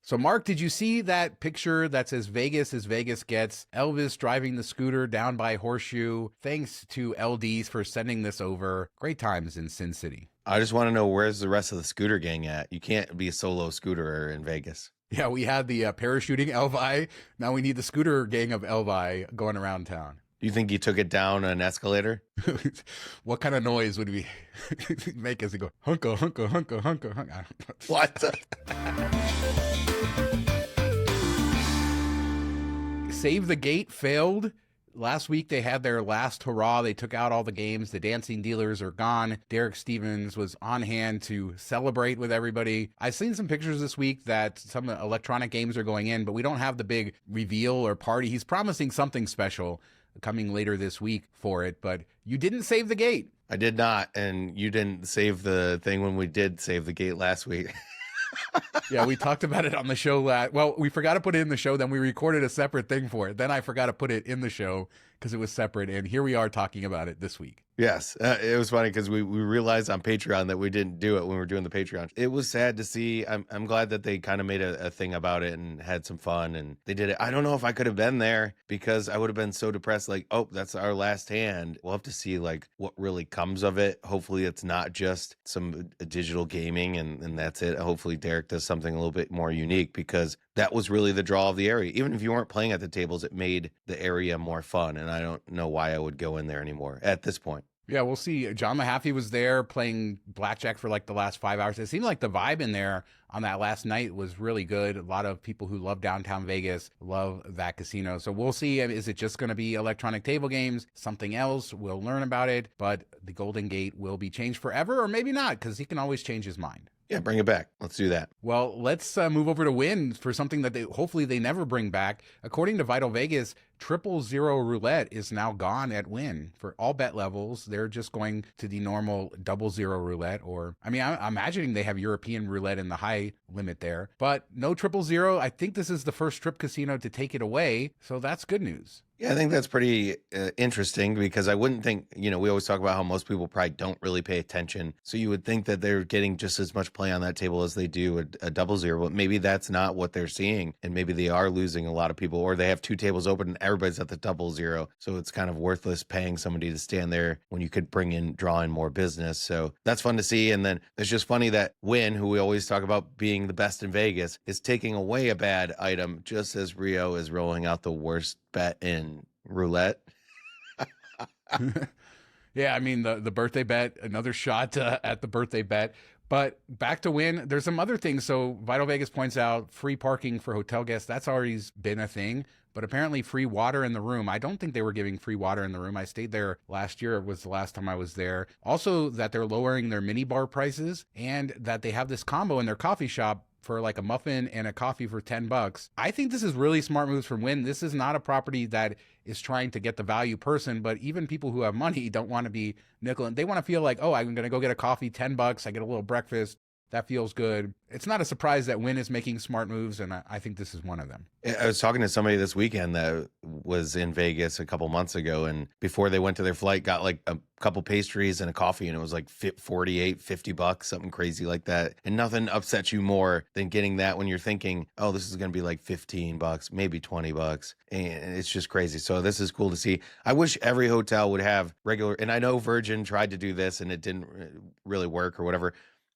So, Mark, did you see that picture that says Vegas as Vegas gets? Elvis driving the scooter down by Horseshoe. Thanks to LDs for sending this over. Great times in Sin City. I just want to know, where's the rest of the scooter gang at? You can't be a solo scooterer in Vegas. Yeah, we had the parachuting Elvi. Now we need the scooter gang of Elvi going around town. Do you think he took it down an escalator? What kind of noise would we make as it go, hunka, hunka, hunka, hunka, hunka? What? Save the Gate failed. Last week, they had their last hurrah. They took out all the games. The dancing dealers are gone. Derek Stevens was on hand to celebrate with everybody. I've seen some pictures this week that some electronic games are going in, but we don't have the big reveal or party. He's promising something special coming later this week for it, but you didn't save the gate. I did not, and you didn't save the thing when we did save the gate last week. Yeah, we talked about it on the show. Well, we forgot to put it in the show. Then we recorded a separate thing for it. Then I forgot to put it in the show because it was separate. And here we are talking about it this week. Yes, it was funny because we realized on Patreon that we didn't do it when we were doing the Patreon. It was sad to see. I'm glad that they kind of made a thing about it and had some fun, and they did it. I don't know if I could have been there because I would have been so depressed. Like, oh, that's our last hand. We'll have to see like what really comes of it. Hopefully, it's not just some digital gaming and that's it. Hopefully, Derek does something a little bit more unique because that was really the draw of the area. Even if you weren't playing at the tables, it made the area more fun, and I don't know why I would go in there anymore at this point. Yeah, we'll see. John Mahaffey was there playing blackjack for like the last 5 hours. It seemed like the vibe in there on that last night was really good. A lot of people who love downtown Vegas love that casino. So we'll see. Is it just going to be electronic table games? Something else? We'll learn about it. But the Golden Gate will be changed forever, or maybe not, because he can always change his mind. Yeah, bring it back. Let's do that. Well, let's move over to Wynn for something that hopefully they never bring back. According to Vital Vegas, 000 roulette is now gone at Wynn for all bet levels. They're just going to the normal 00 roulette, or I'm imagining they have European roulette in the high limit there, but no 000. I think this is the first strip casino to take it away, so that's good news. Yeah, I think that's pretty interesting because I wouldn't think, we always talk about how most people probably don't really pay attention. So you would think that they're getting just as much play on that table as they do a 00, but maybe that's not what they're seeing. And maybe they are losing a lot of people, or they have two tables open and everybody's at the 00. So it's kind of worthless paying somebody to stand there when you could draw in more business. So that's fun to see. And then it's just funny that Wynn, who we always talk about being the best in Vegas, is taking away a bad item just as Rio is rolling out the worst bet in roulette. Yeah, I mean, the birthday bet, another shot at the birthday bet. But back to Wynn, there's some other things. So Vital Vegas points out free parking for hotel guests. That's already been a thing. But apparently free water in the room. I don't think they were giving free water in the room. I stayed there last year. It was the last time I was there. Also, that they're lowering their mini bar prices and that they have this combo in their coffee shop for like a muffin and a coffee for $10. I think this is really smart moves from Wynn. This is not a property that is trying to get the value person, but even people who have money don't want to be nickel. They want to feel like, oh, I'm going to go get a coffee, $10. I get a little breakfast. That feels good. It's not a surprise that Wynn is making smart moves, and I think this is one of them. I was talking to somebody this weekend that was in Vegas a couple months ago, and before they went to their flight, got like a couple pastries and a coffee, and it was like $48, $50, something crazy like that. And nothing upsets you more than getting that when you're thinking, oh, this is going to be like $15, maybe $20, and it's just crazy. So this is cool to see. I wish every hotel would have regular, and I know Virgin tried to do this and it didn't really work or whatever,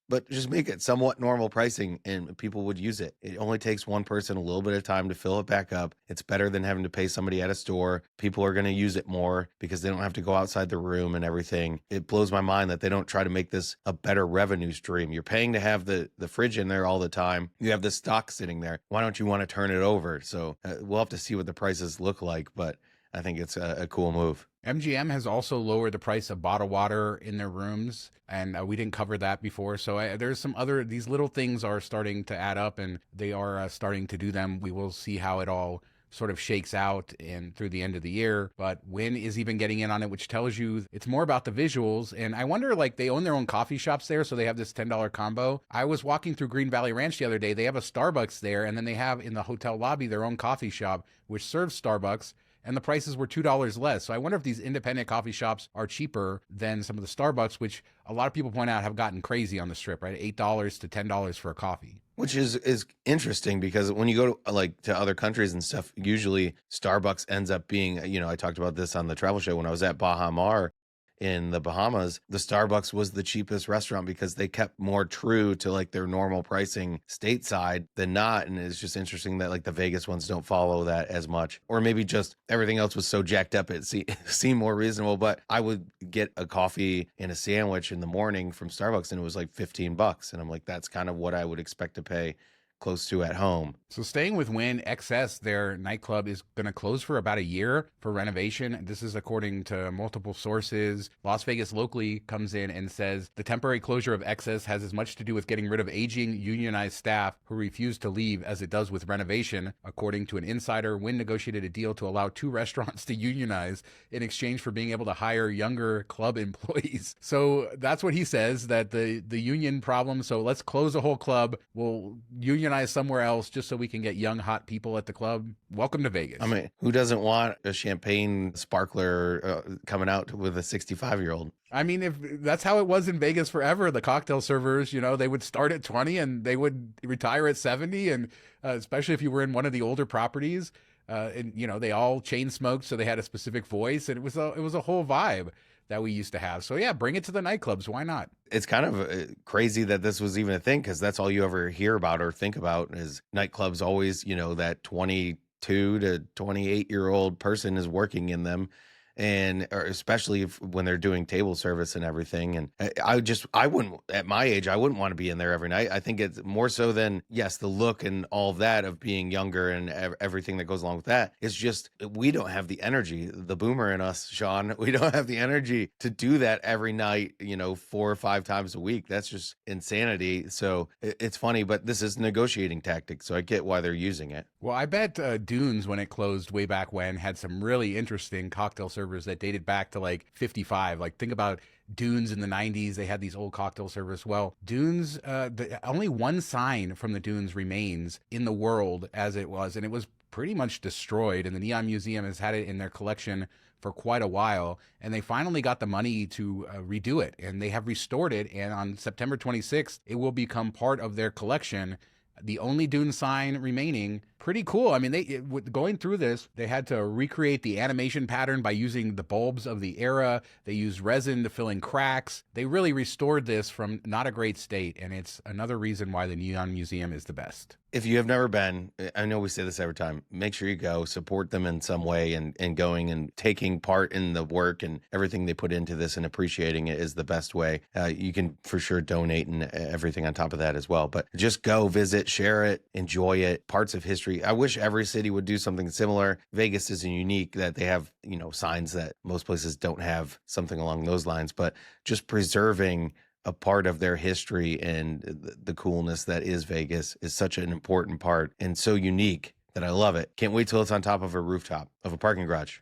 but just make it somewhat normal pricing and people would use it. It only takes one person a little bit of time to fill it back up. It's better than having to pay somebody at a store. People are going to use it more because they don't have to go outside the room and everything. It blows my mind that they don't try to make this a better revenue stream. You're paying to have the fridge in there all the time. You have the stock sitting there. Why don't you want to turn it over? So we'll have to see what the prices look like, but I think it's a cool move. MGM has also lowered the price of bottled water in their rooms, and we didn't cover that before. So there's some these little things are starting to add up, and they are starting to do them. We will see how it all sort of shakes out through the end of the year. But Wynn is even getting in on it, which tells you it's more about the visuals. And I wonder, like, they own their own coffee shops there, so they have this $10 combo. I was walking through Green Valley Ranch the other day. They have a Starbucks there, and then they have in the hotel lobby their own coffee shop, which serves Starbucks, and the prices were $2 less. So I wonder if these independent coffee shops are cheaper than some of the Starbucks, which a lot of people point out have gotten crazy on the strip, right? $8 to $10 for a coffee. Which is interesting because when you go to like to other countries and stuff, usually Starbucks ends up being, I talked about this on the travel show when I was at Baha Mar in the Bahamas. The Starbucks was the cheapest restaurant because they kept more true to like their normal pricing stateside than not. And it's just interesting that like the Vegas ones don't follow that as much, or maybe just everything else was so jacked up it seemed more reasonable. But I would get a coffee and a sandwich in the morning from Starbucks and it was like $15, and I'm like, that's kind of what I would expect to pay close to at home. So staying with Wynn, XS, their nightclub, is going to close for about a year for renovation. This is according to multiple sources. Las Vegas locally comes in and says the temporary closure of XS has as much to do with getting rid of aging unionized staff who refuse to leave as it does with renovation. According to an insider, Wynn negotiated a deal to allow 2 restaurants to unionize in exchange for being able to hire younger club employees. So that's what he says, that the union problem. So let's close the whole club. We'll unionize somewhere else just so we can get young, hot people at the club. Welcome to Vegas. I mean, who doesn't want a champagne sparkler coming out with a 65-year-old? I mean, if that's how it was in Vegas forever, the cocktail servers, they would start at 20 and they would retire at 70. And especially if you were in one of the older properties, and they all chain smoked, so they had a specific voice, and it was a whole vibe that we used to have. So yeah, bring it to the nightclubs. Why not? It's kind of crazy that this was even a thing, because that's all you ever hear about or think about is nightclubs always, that 22 to 28-year-old person is working in them. And or especially when they're doing table service and everything. And I wouldn't, at my age, I wouldn't want to be in there every night. I think it's more so than, yes, the look and all of that of being younger and everything that goes along with that. It's just, we don't have the energy, the boomer in us, Sean, we don't have the energy to do that every night, 4 or 5 times a week. That's just insanity. So it's funny, but this is a negotiating tactic. So I get why they're using it. Well, I bet Dunes, when it closed way back when, had some really interesting cocktail servers that dated back to like 55. Like, think about Dunes in the 90s. They had these old cocktail servers. Well, Dunes, only one sign from the Dunes remains in the world as it was, and it was pretty much destroyed. And the Neon Museum has had it in their collection for quite a while, and they finally got the money to redo it, and they have restored it. And on September 26th, it will become part of their collection. The only Dune sign remaining. Pretty cool. I mean, going through this, they had to recreate the animation pattern by using the bulbs of the era. They used resin to fill in cracks. They really restored this from not a great state, and it's another reason why the Neon Museum is the best. If you have never been, I know we say this every time, make sure you go support them in some way, and going and taking part in the work and everything they put into this and appreciating it is the best way. You can for sure donate and everything on top of that as well. But just go visit, share it, enjoy it. Parts of history. I wish every city would do something similar. Vegas is unique that they have, signs that most places don't have, something along those lines, but just preserving a part of their history and the coolness that is Vegas is such an important part and so unique that I love it. Can't wait till it's on top of a rooftop of a parking garage.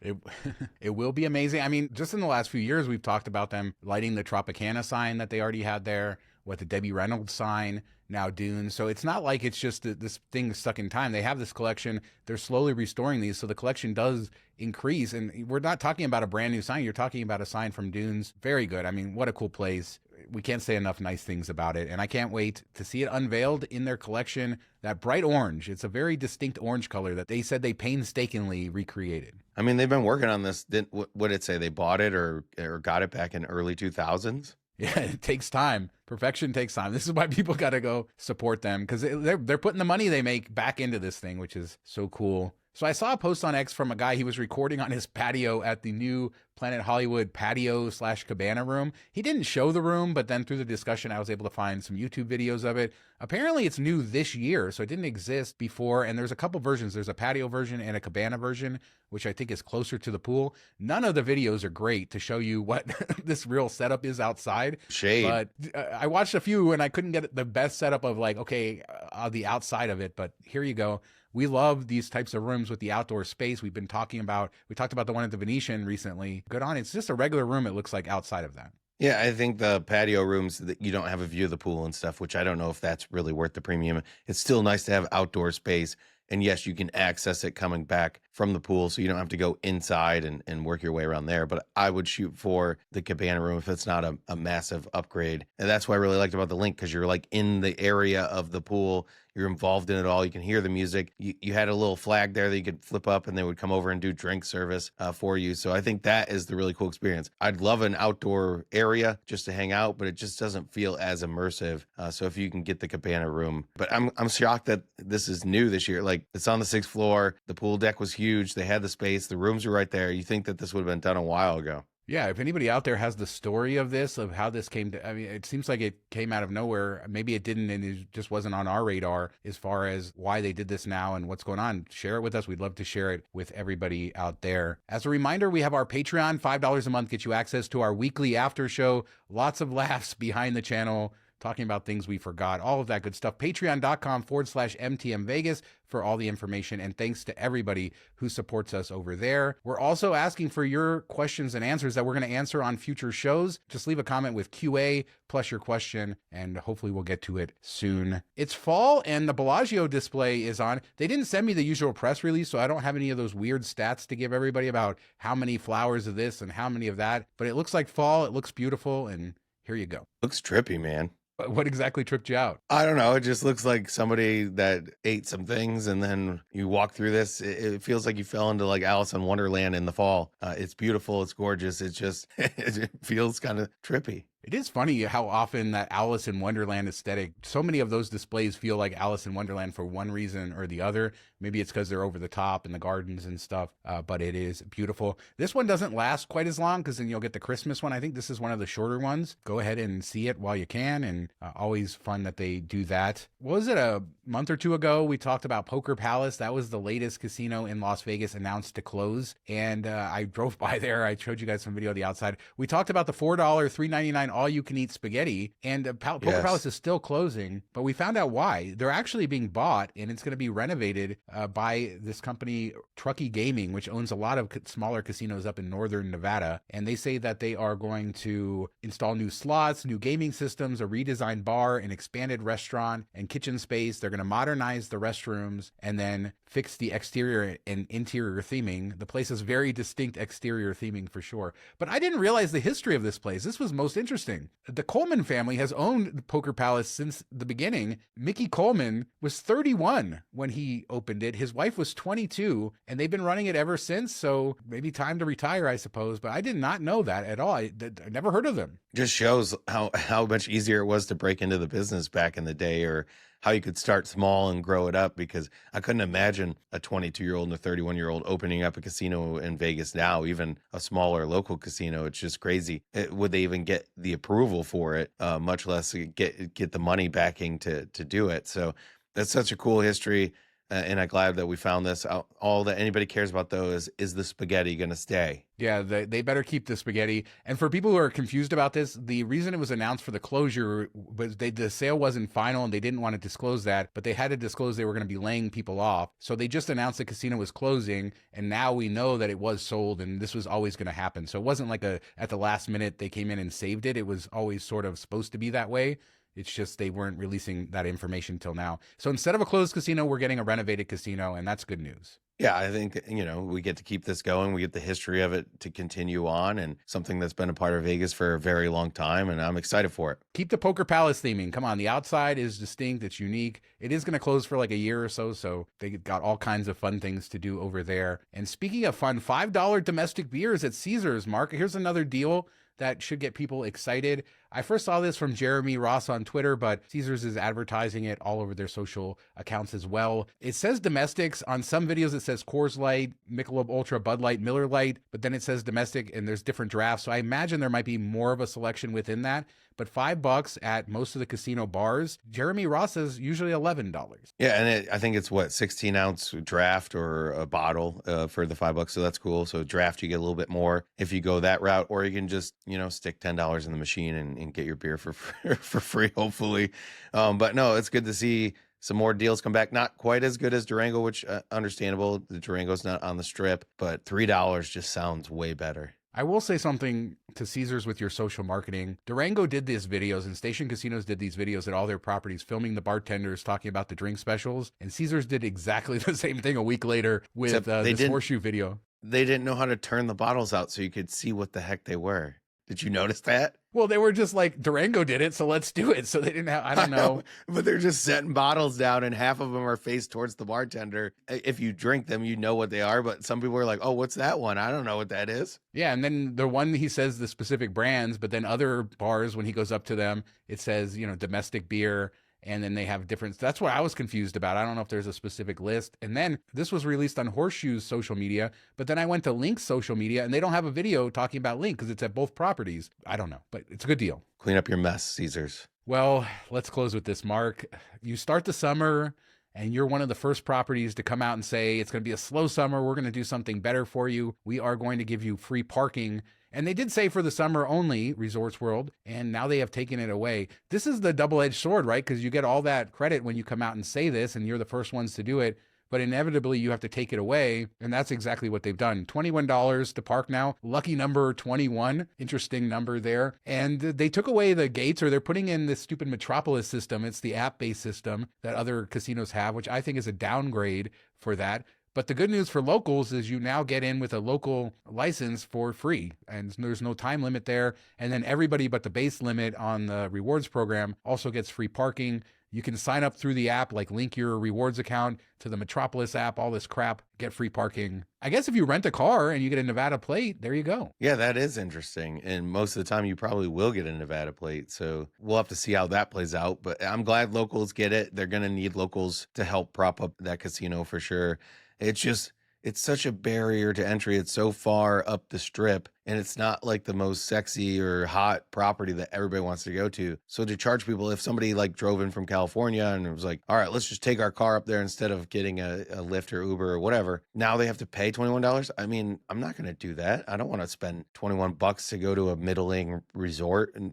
It will be amazing. I mean, just in the last few years, we've talked about them lighting the Tropicana sign that they already had there, with the Debbie Reynolds sign, now Dune. So it's not like it's just this thing stuck in time. They have this collection. They're slowly restoring these. So the collection does increase. And we're not talking about a brand new sign. You're talking about a sign from Dunes. Very good. I mean, what a cool place. We can't say enough nice things about it. And I can't wait to see it unveiled in their collection. That bright orange. It's a very distinct orange color that they said they painstakingly recreated. I mean, they've been working on this. What did it say? They bought it or got it back in early 2000s? Yeah, it takes time. Perfection takes time. This is why people got to go support them, because they're putting the money they make back into this thing, which is so cool. So I saw a post on X from a guy. He was recording on his patio at the new Planet Hollywood patio/cabana room. He didn't show the room, but then through the discussion, I was able to find some YouTube videos of it. Apparently it's new this year, so it didn't exist before. And there's a couple versions. There's a patio version and a cabana version, which I think is closer to the pool. None of the videos are great to show you what this real setup is outside. Shade. But I watched a few and I couldn't get the best setup of like, okay, the outside of it. But here you go. We love these types of rooms with the outdoor space. We talked about the one at the Venetian recently. Good on. It's just a regular room. It looks like outside of that. Yeah, I think the patio rooms that you don't have a view of the pool and stuff, which I don't know if that's really worth the premium. It's still nice to have outdoor space And yes, you can access it coming back from the pool, so you don't have to go inside and work your way around there. But I would shoot for the cabana room if it's not a massive upgrade. And that's what I really liked about the link, because you're like in the area of the pool. You're involved in it all. You can hear the music. You had a little flag there that you could flip up and they would come over and do drink service for you. So I think that is the really cool experience. I'd love an outdoor area just to hang out, but it just doesn't feel as immersive. So if you can get the cabana room, but I'm shocked that this is new this year. Like, it's on the 6th floor. The pool deck was huge. They had the space. The rooms were right there. You think that this would have been done a while ago. Yeah, if anybody out there has the story of this, of how this came to, I mean, it seems like it came out of nowhere. Maybe it didn't, and it just wasn't on our radar as far as why they did this now and what's going on. Share it with us. We'd love to share it with everybody out there. As a reminder, we have our Patreon. $5 a month gets you access to our weekly after show. Lots of laughs behind the channel, talking about things we forgot, all of that good stuff. Patreon.com/MTM Vegas for all the information. And thanks to everybody who supports us over there. We're also asking for your questions and answers that we're going to answer on future shows. Just leave a comment with QA plus your question, and hopefully we'll get to it soon. It's fall and the Bellagio display is on. They didn't send me the usual press release, so I don't have any of those weird stats to give everybody about how many flowers of this and how many of that. But it looks like fall. It looks beautiful. And here you go. Looks trippy, man. What exactly tripped you out? I don't know. It just looks like somebody that ate some things, and then you walk through this. It feels like you fell into like Alice in Wonderland in the fall. It's beautiful. It's gorgeous. It's just, it feels kind of trippy. It is funny how often that Alice in Wonderland aesthetic, so many of those displays feel like Alice in Wonderland for one reason or the other. Maybe it's because they're over the top in the gardens and stuff, but it is beautiful. This one doesn't last quite as long, because then you'll get the Christmas one. I think this is one of the shorter ones. Go ahead and see it while you can, and always fun that they do that. What was it, a month or two ago? We talked about Poker Palace. That was the latest casino in Las Vegas announced to close, and I drove by there. I showed you guys some video of the outside. We talked about the $4, $3.99 all-you-can-eat spaghetti, and Poker Palace is still closing, but we found out why. They're actually being bought, and it's going to be renovated by this company, Truckee Gaming, which owns a lot of smaller casinos up in northern Nevada, and they say that they are going to install new slots, new gaming systems, a redesigned bar, an expanded restaurant and kitchen space. They're going to modernize the restrooms and then fix the exterior and interior theming. The place has very distinct exterior theming for sure. But I didn't realize the history of this place. This was most interesting. The Coleman family has owned Poker Palace since the beginning. Mickey Coleman was 31 when he opened it. His wife was 22, and they've been running it ever since. So maybe time to retire, I suppose. But I did not know that at all. I never heard of them. Just shows how much easier it was to break into the business back in the day, or how you could start small and grow it up, because I couldn't imagine a 22-year-old and a 31-year-old opening up a casino in Vegas now, even a smaller local casino. It's just crazy. Would they even get the approval for it, much less get the money backing to do it? So that's such a cool history. And I'm glad that we found this. All that anybody cares about, though, is the spaghetti going to stay? Yeah, they better keep the spaghetti. And for people who are confused about this, the reason it was announced for the closure was the sale wasn't final, and they didn't want to disclose that, but they had to disclose they were going to be laying people off. So they just announced the casino was closing, and now we know that it was sold, and this was always going to happen. So it wasn't like at the last minute they came in and saved it. It was always sort of supposed to be that way. It's just they weren't releasing that information till now. So instead of a closed casino, we're getting a renovated casino, and that's good news. Yeah, I think, we get to keep this going. We get the history of it to continue on, and something that's been a part of Vegas for a very long time, and I'm excited for it. Keep the Poker Palace theming. Come on, the outside is distinct. It's unique. It is going to close for like a year or so, so they got all kinds of fun things to do over there. And speaking of fun, $5 domestic beers at Caesars, Mark. Here's another deal that should get people excited. I first saw this from Jeremy Ross on Twitter, but Caesars is advertising it all over their social accounts as well. It says domestics. On some videos, it says Coors Light, Michelob Ultra, Bud Light, Miller Lite, but then it says domestic, and there's different drafts. So I imagine there might be more of a selection within that. But $5 at most of the casino bars. Jeremy Ross says usually $11. Yeah, and I think it's 16-ounce draft or a bottle for the $5. So that's cool. So draft, you get a little bit more if you go that route, or you can just stick $10 in the machine and get your beer for free, hopefully. But no, it's good to see some more deals come back. Not quite as good as Durango, which understandable. The Durango's not on the strip, but $3 just sounds way better. I will say something to Caesars with your social marketing. Durango did these videos and Station Casinos did these videos at all their properties, filming the bartenders talking about the drink specials. And Caesars did exactly the same thing a week later with this horseshoe video. They didn't know how to turn the bottles out so you could see what the heck they were. Did you notice that? Well, they were just like, Durango did it, so let's do it. So they didn't have, I don't know. But they're just setting bottles down and half of them are faced towards the bartender. If you drink them, you know what they are. But some people are like, oh, what's that one? I don't know what that is. Yeah, and then the one he says the specific brands, but then other bars, when he goes up to them, it says, domestic beer. And then they have different, that's what I was confused about. I don't know if there's a specific list. And then this was released on Horseshoe's social media, but then I went to Link's social media and they don't have a video talking about Link because it's at both properties. I don't know, but it's a good deal. Clean up your mess, Caesars. Well, let's close with this, Mark. You start the summer and you're one of the first properties to come out and say, it's going to be a slow summer. We're going to do something better for you. We are going to give you free parking. And they did say for the summer only, Resorts World, and now they have taken it away. This is the double-edged sword, right? Because you get all that credit when you come out and say this, and you're the first ones to do it. But inevitably, you have to take it away, and that's exactly what they've done. $21 to park now. Lucky number 21. Interesting number there. And they took away the gates, or they're putting in this stupid Metropolis system. It's the app-based system that other casinos have, which I think is a downgrade for that. But the good news for locals is you now get in with a local license for free, and there's no time limit there. And then everybody but the base limit on the rewards program also gets free parking. You can sign up through the app, like link your rewards account to the Metropolis app, all this crap, get free parking. I guess if you rent a car and you get a Nevada plate, there you go. Yeah, that is interesting. And most of the time you probably will get a Nevada plate. So we'll have to see how that plays out. But I'm glad locals get it. They're going to need locals to help prop up that casino for sure. It's such a barrier to entry. It's so far up the strip, and it's not like the most sexy or hot property that everybody wants to go to. So to charge people, if somebody like drove in from California and it was like, all right, let's just take our car up there instead of getting a Lyft or Uber or whatever, now they have to pay $21. I mean, I'm not going to do that. I don't want to spend $21 to go to a middling resort and,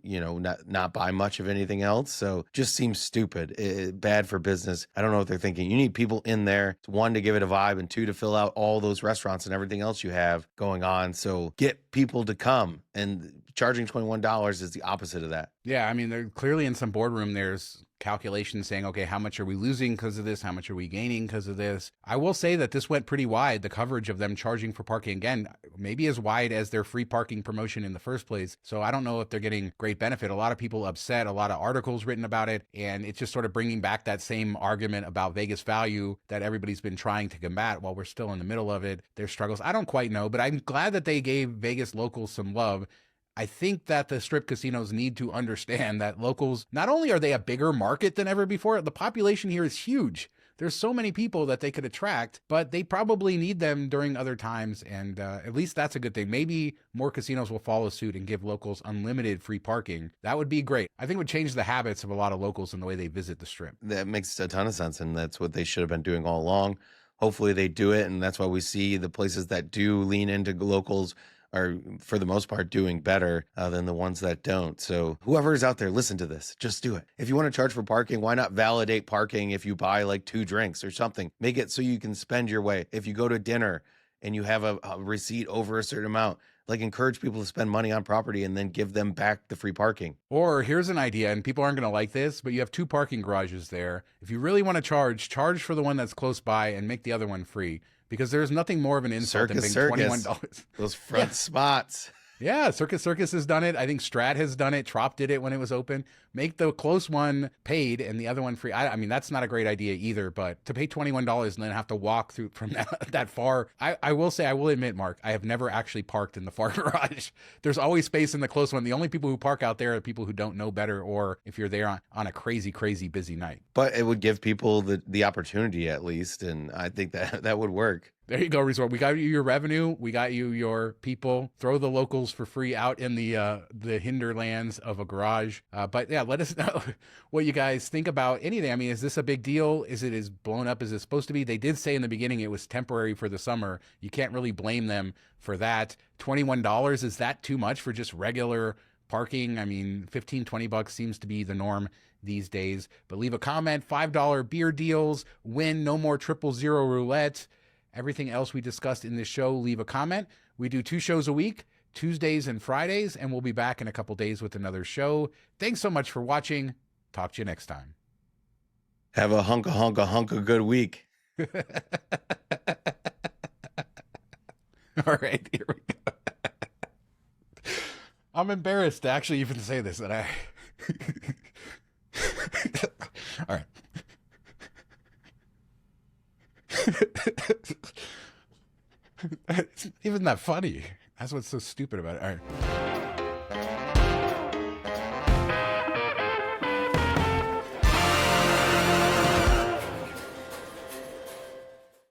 not buy much of anything else. So just seems stupid, bad for business. I don't know what they're thinking. You need people in there, one, to give it a vibe, and two, to fill out all those restaurants and everything else you have going on. So get people to come, and charging $21 is the opposite of that. Yeah, I mean, they're clearly in some boardroom, there's calculations saying, okay, how much are we losing because of this? How much are we gaining because of this? I will say that this went pretty wide, the coverage of them charging for parking. Again, maybe as wide as their free parking promotion in the first place. So I don't know if they're getting great benefit. A lot of people upset, a lot of articles written about it. And it's just sort of bringing back that same argument about Vegas value that everybody's been trying to combat while we're still in the middle of it. Their struggles, I don't quite know, but I'm glad that they gave Vegas locals some love. I think that the strip casinos need to understand that locals, not only are they a bigger market than ever before, the population here is huge. There's so many people that they could attract, but they probably need them during other times. And at least that's a good thing. Maybe more casinos will follow suit and give locals unlimited free parking. That would be great. I think it would change the habits of a lot of locals and the way they visit the strip. That makes a ton of sense. And that's what they should have been doing all along. Hopefully they do it. And that's why we see the places that do lean into locals are, for the most part, doing better than the ones that don't. So whoever is out there, listen to this. Just do it. If you want to charge for parking, why not validate parking if you buy like 2 drinks or something? Make it so you can spend your way. If you go to dinner and you have a receipt over a certain amount, like encourage people to spend money on property and then give them back the free parking. Or here's an idea, and people aren't going to like this, but you have 2 parking garages there. If you really want to charge for the one that's close by and make the other one free. Because there's nothing more of an insult than paying $21. Those front spots. Yeah, Circus has done it. I think Strat has done it. Trop did it when it was open. Make the close one paid and the other one free. I mean, that's not a great idea either, but to pay $21 and then have to walk through from that far. I will say, I will admit, Mark, I have never actually parked in the far garage. There's always space in the close one. The only people who park out there are people who don't know better, or if you're there on a crazy, crazy busy night. But it would give people the opportunity at least, and I think that would work. There you go, Resort. We got you your revenue. We got you your people. Throw the locals for free out in the hinterlands of a garage. But yeah, let us know what you guys think about anything. I mean, is this a big deal? Is it as blown up as it's supposed to be? They did say in the beginning it was temporary for the summer. You can't really blame them for that. $21, is that too much for just regular parking? I mean, $15-20 seems to be the norm these days. But leave a comment. $5 beer deals. Wynn, no more 000 roulette. Everything else we discussed in this show, leave a comment. We do 2 shows a week, Tuesdays and Fridays, and we'll be back in a couple days with another show. Thanks so much for watching. Talk to you next time. Have a hunk of good week. All right, here we go. I'm embarrassed to actually even say this. That I. All right. It's not even that funny. That's what's so stupid about it. All right.